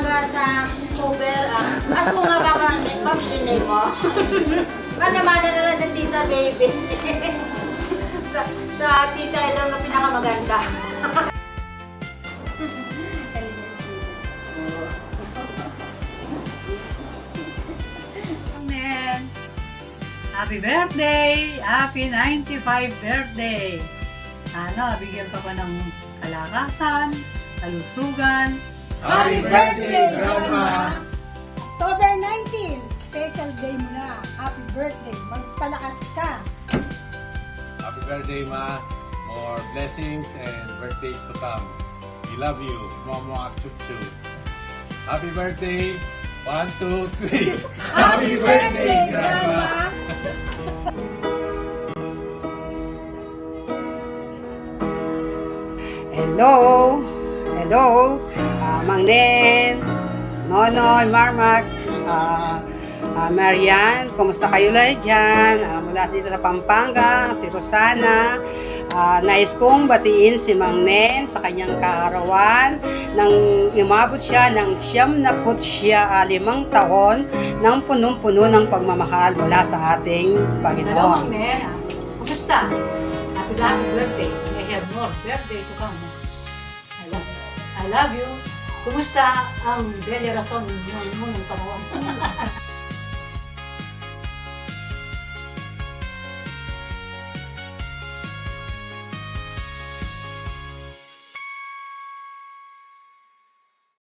talaga sa cover. As mo nga baka pag-sinay mo. Manamana na lang sa tita baby. sa tita ito na pinakamaganda. Amen. Happy birthday! Happy 95 birthday! Sana bigyan ka pa ng kalakasan, kalusugan. Happy birthday, Grandma! October 19, special day mo na. Happy birthday. Magpalakas ka. Happy birthday, Ma! More blessings and birthdays to come. We love you, Momo Chup Chup. Happy birthday! 1, 2, 3! Happy birthday, Grandma! Hello! Hello! Mang Nen, Nonoy, Marmak, Marian, kumusta kayo lahat dyan? Mula dito sa Pampanga, si Rosana. Nais kong batiin si Mang Nen sa kanyang kaarawan nang umabot siya ng 75 taon ng punong-puno ng pagmamahal mula sa ating Hello, Panginoon. Mang Nen. Kumusta? Happy birthday. May have more birthday to come. I love you. Kumusta ang Bella Rason ng munong panahon?